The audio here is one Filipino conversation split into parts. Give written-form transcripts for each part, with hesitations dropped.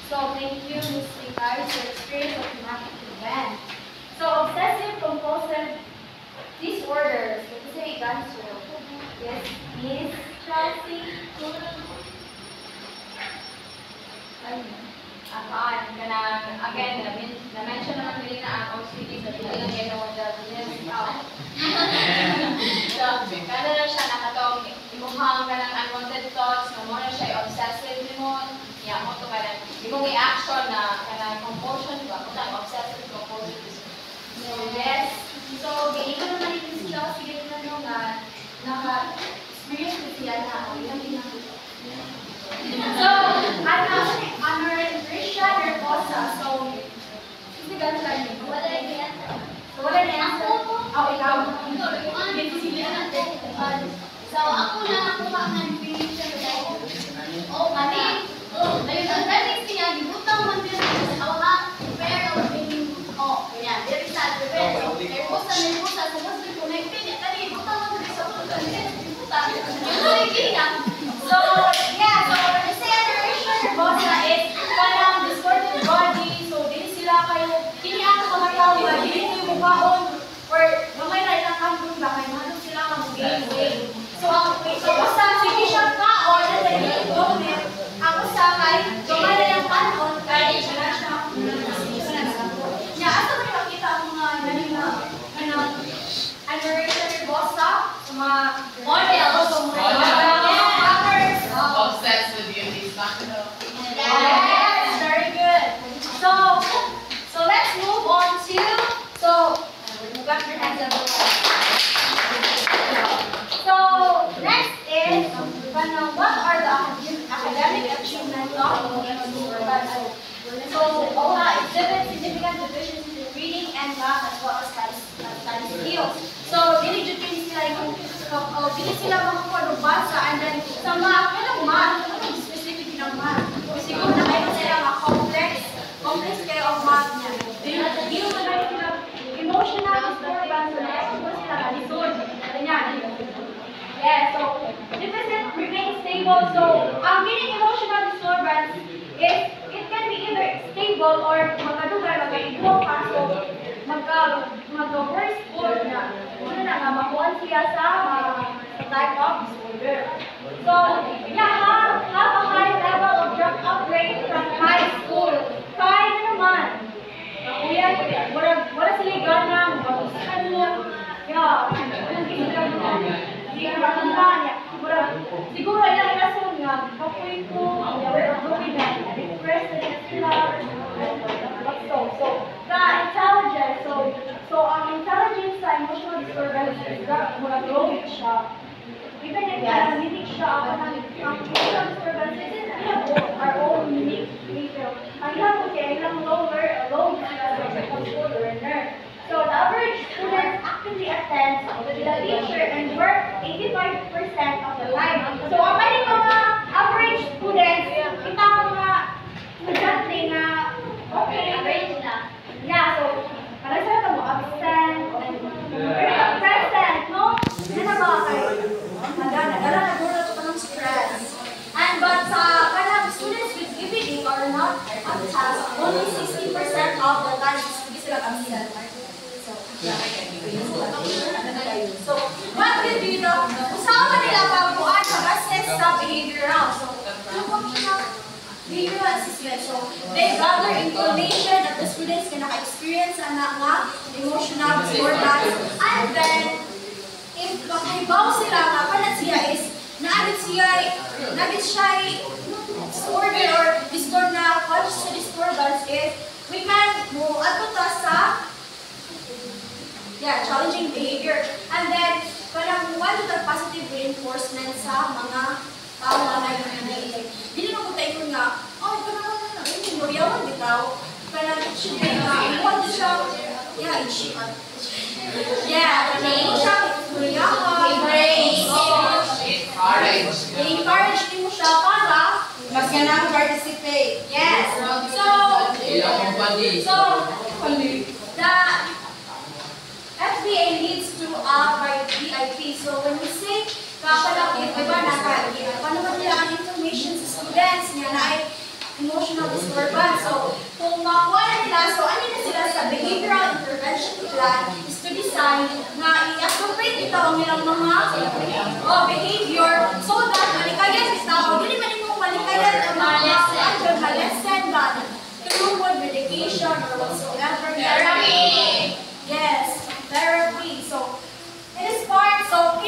So thank you, Ms. Ricard, for experience of traumatic event. So obsessive compulsive disorders. Ito sa iganso. Yes, Miss Chelsea. Again, na-mention naman nila na ang OCD sa bilang yan ang wala So, kada na siya nakatong imuhang ka ng unwanted thoughts, na mo na siya obsessive limon, niya mo ito ka ng imong i-action na kanang compulsion, ba? Kung ang obsessive compulsive disorder. Yes. So, ganito naman yung Miss Chelsea, ganito na nung naka-experience ko siya na So, ano rin, Risha Nervosa. So, hindi ganun lang yun. Wala na yan. So, wala na yan. Ikaw. So, ako na ako maka-experience siya sa kami. Ayun, ang dating siya, gibutang man din sa pero ganyan, very sad, very nervosa, sumusli ko, nagpilit, kani, gibutang man din sa So, yeah, so, Risha Nervosa is parang distorted body. So, din sila kayo, hindi ang kamatawa, hindi yung mukhaon, or mamay na ilang kampun ba, may mahal sila mag-gain. So, basta sige siya ka, or nasa government, ako sa kay, gamay na yung kanon, kaya siya na siya. Asa mo nakita ang mga naling na, Risha Nervosa, sa mga models, Obsessed with beauty standard. Yes, very good. So let's move on to move back your hands up. So next is what are the academic achievements of So exhibit significant deficiencies in reading and math as well as study skills. So dili sila makapag-basa and then sa math, math, specific ng math. Siguro na kayo sila complex kayo ang math niya. Dili mo na sila emotional disturbance na sila kalisod. Yeah, so deficit remains stable. So ang meaning emotional disturbance is it can be either stable or magadugar, mag-ignore ka. So mag-worse or na makuha siya sa type of disorder. So, have a high level of dropout rate from high school. Kaya na naman. Wala sila gana, mag-usahan mo. Siguro ilang rason nga, kapoy ko, depressed na sila. So, the intelligence, so ang intelligence sa emotional disturbance is that growing siya. Even if hindi siya ang emotional disturbance is our own unique nature. Ang ilang ko siya, ilang low school learner. So the average student actively attends the teacher and work 85% of the time. So ang mga average students, kita mga estudyante nga okay, average na. Yeah, so parang sila ka mo absent, very present, no? Nasa ba kayo? Nagala na guro ito ng stress. But kanang students with EBD are not on task. Only 60% of the time hindi sila absent. So, what will be the usawa nila pagbuan pag-assess sa behavioral? So, behavioral assessment. So, they gather information that the students can experience and nga emotional disturbance. And then, if makahibaw sila nga pala siya is naagit siya disorder or disturb na conscious disturbance is we can move ato sa challenging behavior. And then, parang one of the positive reinforcement sa mga tao na nag-iisip. Dili mo punta ikon nga, ito na, hindi mo yawan bitaw. Parang, syempre nga, iwan siya, i-encourage mo siya para mas ganang participate. Yes. So, the FBA leads to VIP. So, when we say kapalapit, iba na paano ba nila ang information sa students niya na ay emotional emotional disturbance. So, kung makuha na nila, so ano na sila sa behavioral intervention plan is to decide na i-appropriate ito ang nilang mga behavior so that malikayan ito, hindi man yung malikayan ang mga malesen ba through medication or whatsoever. Therapy. Yes, therapy. So, it is part, so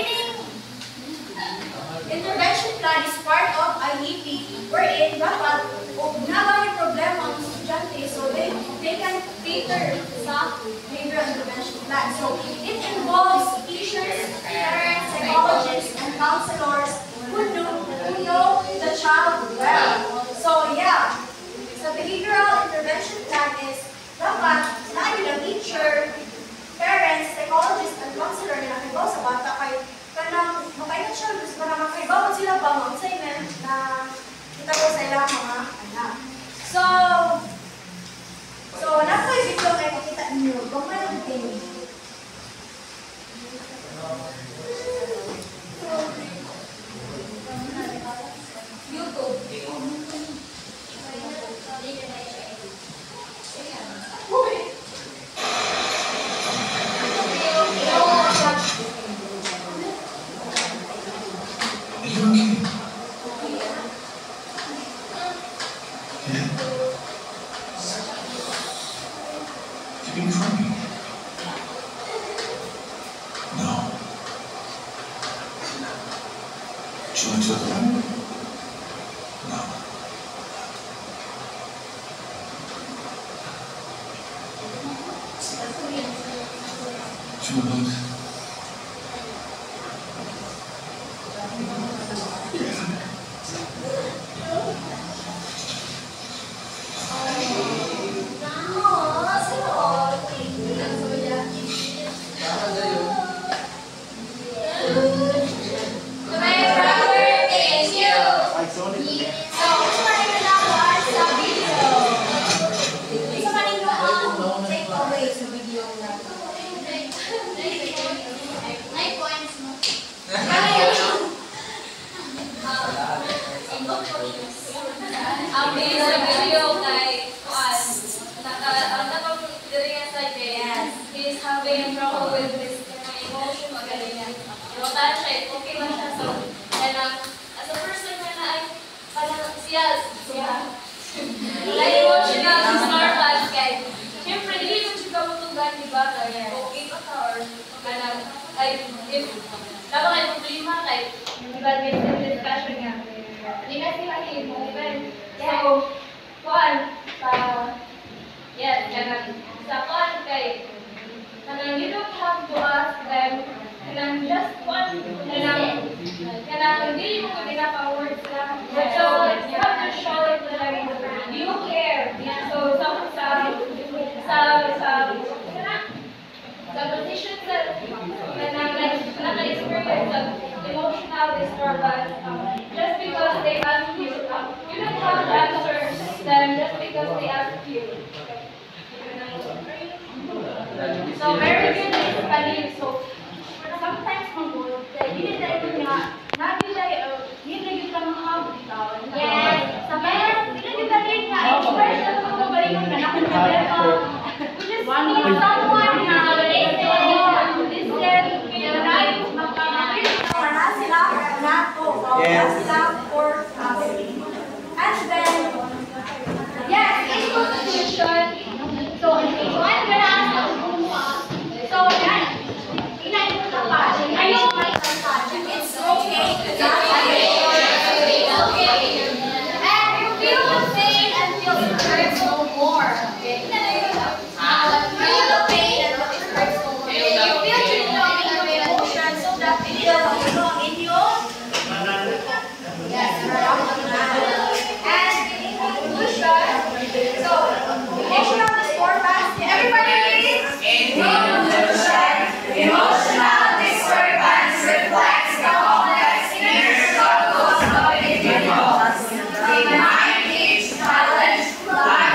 intervention plan is part of IEP wherein dapat unawa yung problema ng estudyante so they can cater sa behavioral intervention plan. So it involves teachers, parents, psychologists, and counselors who know the child well. So yeah, sa behavioral intervention plan is dapat na yung teacher, parents, psychologists, and counselor na nakibaw sa bata kay kanang makaingat siya para makaibaw sila ba mga assignment na kita ko sa ilang mga anak. So napo yung video kayo makita niyo. Kung may nagting. YouTube. You've been crying. No. Do you want to look around? No. Do you want to Ang video kay he's having trouble with his emotion magaling niya. Iwataan siya, okay lang siya. So, and as a person na ay parang siya na-emotional disturbance kay siyempre, hindi mo siya kamutugan, di ba? Kaya, okay pa ka or ay, if dapat kayo problema kay evaluation discussion nga. Hindi na sila even. So, kuan, yes, sa kuan kay you don't have to ask them just one hindi mo ko pinaka-words lang. So, you have to show it to them. You care. So, sa position na naka-experience of emotional disturbance, just because they ask you, you don't have to answer them just because they ask you. So, very good is believe. So, sometimes mangod, hindi tayo nga, hindi ka mga habitaw. Yes. Sa kaya, hindi ka rin nga, express na mga balikan ka na kung problema. We just need someone na listen, pinanay, magpapakita sila na to. Sila for family. And then, yes, in conclusion, so I'm gonna ask so yan, inayin mo pa. Ayaw may contact. It's okay. It's okay. And you feel the pain and feel it hurts no more. Okay? Feel the pain and it hurts no more. You feel to know your emotions so that it will belong in you. Yes, and in conclusion, so emotional disturbance. Everybody read? Emotional disturbance reflects the complex inner struggles of individuals. Behind each challenge lies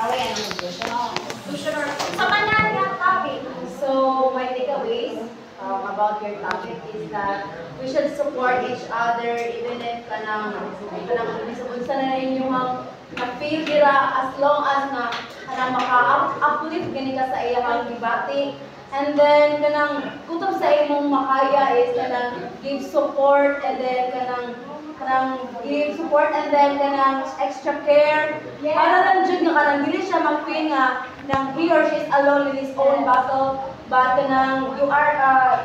Away ang conclusion. Sa kanan nga topic. So, my takeaways about your topic is that we should support each other even if kanang unsa na inyong na-feel dira as long as na kanang maka-uplift gani ka sa iyang debate. And then kanang kutob sa imong makaya is kanang give support and then kanang give support and then kanang extra care. Para lang jud nga kanang dili siya mag-feel nga nang he or she is alone in his own battle, but kanang you are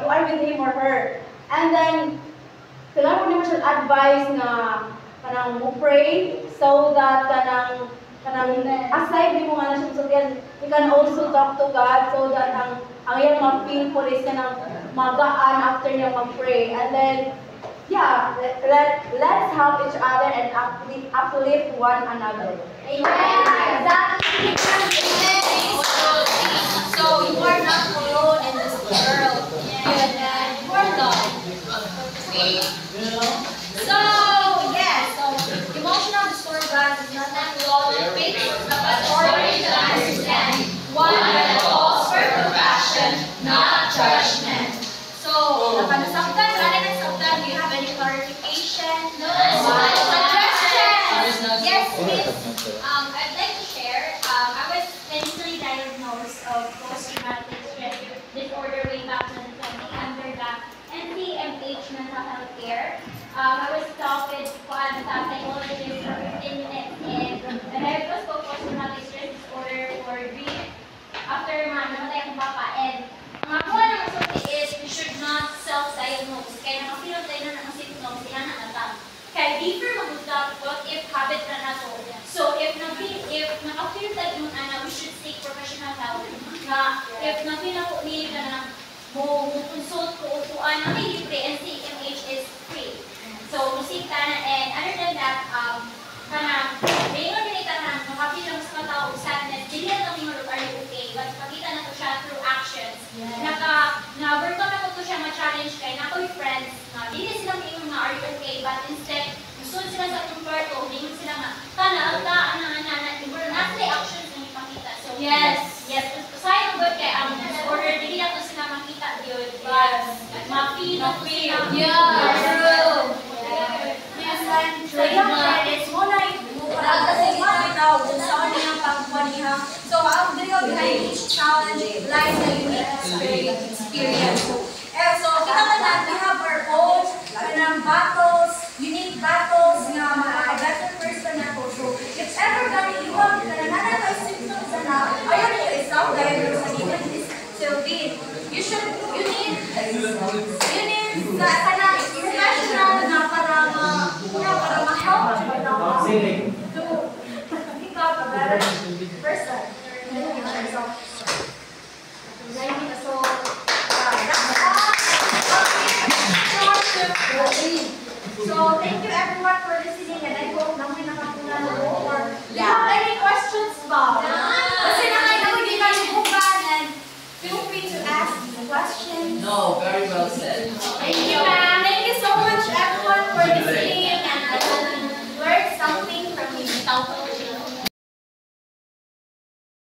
with him or her. And then kailangan mo naman siya advice nga kanang mo pray so that kanang aside di mo nga na siya sugyan, you can also talk to God so that ang iyang ma-feel po is kanang magaan after niya mag-pray. And then yeah, let's help each other and uplift one another. Amen. Exactly. So you are not alone in this world. You are loved. So yes, so emotional disorder, guys, is not that law that makes but story to understand. One that calls for compassion, not judgment. So napanasabtan, do you have any clarification? No. Suggestions? Yes, please. I'd like to share. I was clinically diagnosed of post-traumatic stress disorder way back 2020 under the NCMH mental health care. I was talked with one psychologist for 15 minutes and I was for post-traumatic stress disorder for grief after namatay akong papa. And ang ako na masulti is we should not self-diagnose. Kaya nakapilot tayo na ng symptoms, sila na natang. Kaya deeper mag-usap if habit na na to. So if nakapilot tayo yung we should seek professional help. Na if napilot ko niya ka na mo consult ko upuan na may libre, NCMH is free. So musik ka na, and other than that, mayroon din ka na nakapilot sa matao sadness, hindi na kami are you okay, but pakita na ko siya through actions. Na-overcome na ko to siya ma-challenge kay na ko with friends, na hindi sila mayroon na are you okay, but instead, gusto sila sa itong kwarto, hindi sila nga, na actions na ipakita. So, yes, sayang good kay ang disorder, hindi na to sila makita yun, but ma-feel na to sila. True. Yes, and sa iyang credits, muna kasi matinaw kung saan niyang pagpaniha. So, ang video behind each challenge lies a unique experience. So, kita ka na, we have our own battles, unique battles nga mga better person na to. So, if ever gani you have nananakay symptoms na ayaw niyo self-diagnose sa this will be, you need professional na para ma-help to pick up a better